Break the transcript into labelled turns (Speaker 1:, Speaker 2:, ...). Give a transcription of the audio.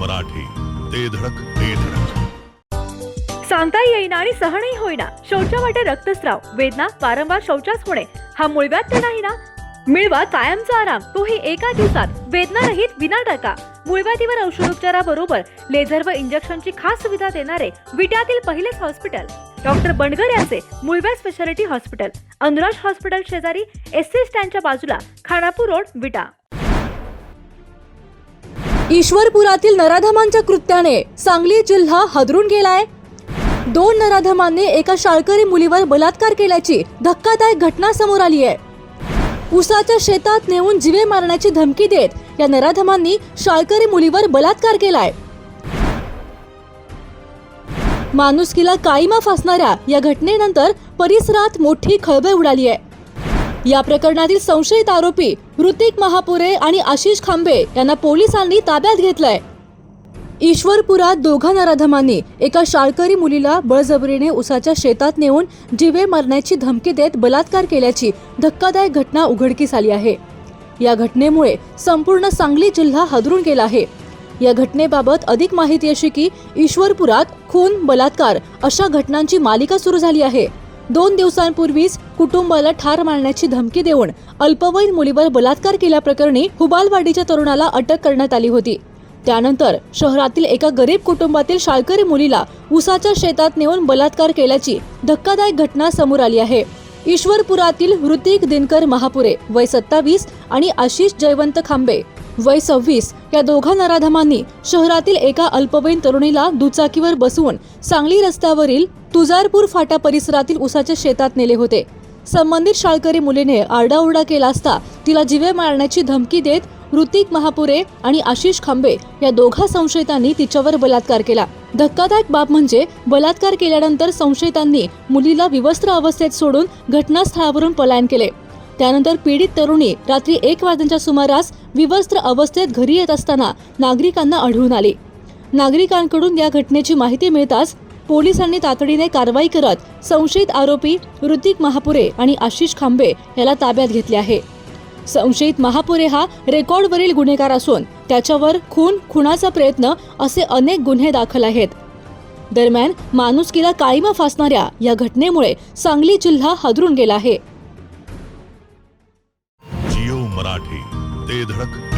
Speaker 1: मराठी, ते धडक ते धडक.
Speaker 2: सांगता येईना आणि सहनही होईना शौचा वाटे रक्तस्राव, वेदना, वारंवार शौचास होणे हा मूळव्याध तर नाही ना? मिळवा कायमचा आराम, तोही एका दिवसात, वेदनारहित, विना टाका. मूळव्याधीवर औषधोपचाराबरोबर लेझर व इंजेक्शनची खास सुविधा देणारे विट्यातील पहिलेच हॉस्पिटल डॉक्टर बंडगर यांचे मूळव्याध स्पेशालिटी हॉस्पिटल, अनुराज हॉस्पिटल शेजारी, एससी स्टँडच्या बाजूला, खानापूर रोड, विटा.
Speaker 3: ईश्वरपुरातील नराधमांच्या कृत्याने सांगली जिल्हा हादरून गेलाय. 2 नराधमांनी एका शाळकरी मुलीवर बलात्कार केल्याची धक्कादायक घटना समोर आली आहे. उसाच्या शेतात नेऊन जीवे मारण्याची धमकी देत या नराधमांनी शाळकरी मुलीवर बलात्कार केलाय. माणुसकीला काळीमा फासणाऱ्या या घटनेनंतर परिसरात मोठी खळबळ उडाली आहे. या प्रकरणातील संशयित आरोपी ऋतिक महापुरे आणि आशिष खांबे यांना पोलिसांनी ताब्यात घेतलंय. ईश्वरपुरात 2 नराधमांनी एका शाळकरी मुलीला बळजबरीने उसाच्या शेतात नेऊन जीवे मारण्याची धमकी देत बलात्कार केल्याची धक्कादायक घटना उघडकीस आली आहे. या घटनेमुळे संपूर्ण सांगली जिल्हा हादरून गेला आहे. या घटनेबाबत अधिक माहिती अशी की ईश्वरपुरात खून, बलात्कार अशा घटनांची मालिका सुरू झाली आहे. 2 दिवसांपूर्वीच कुटुंबाला ठार मारण्याची धमकी देऊन अल्पवयीन मुलीवर बलात्कार केल्याप्रकरणी हुबालवाडीच्या तरुणाला अटक करण्यात आली होती. त्यानंतर शहरातील एका गरीब कुटुंबातील शाळकरी मुलीला उसाच्या शेतात नेऊन बलात्कार केल्याची धक्कादायक घटना समोर आली आहे. ईश्वरपुरातील ऋतिक दिनकर महापुरे वय 27 आणि आशिष जयवंत खांबे वय 26 या 2 नराधमांनी शहरातील एका अल्पवयीन तरुणीला दुचाकीवर बसवून सांगली रस्त्यावरील तुजारपूर फाटा परिसरातील उसाच्या शेतात नेले होते. संबंधित शाळकरी मुलीने आरडाओरडा केला असता तिला जीवे मारण्याची धमकी देत ऋतिक महापुरे आणि आशिष खांबे या 2 संशयितांनी तिच्यावर बलात्कार केला. धक्कादायक बाब म्हणजे बलात्कार केल्यानंतर संशयितांनी मुलीला विवस्त्र अवस्थेत सोडून घटनास्थळावरून पलायन केले. त्यानंतर पीडित तरुणी रात्री 1 वाजण्याच्या सुमारास विवस्त्र अवस्थेत घरी येत असताना नागरिकांना आढळून आली. नागरिकांकडून या घटनेची माहिती मिळताच पोलिसांनी तातडीने कारवाई करत संशयित आरोपी ऋतिक महापुरे आणि आशिष खांबे याला ताब्यात घेतले आहे. संशयित महापुरे हा रेकॉर्डवरील गुन्हेगार असून त्याच्यावर खून, खुनाचा प्रयत्न असे अनेक गुन्हे दाखल आहेत. दरम्यान माणुसकीला काळीमा फासणाऱ्या या घटनेमुळे सांगली जिल्हा हादरून गेला आहे.
Speaker 1: जिओ मराठी, ते धडक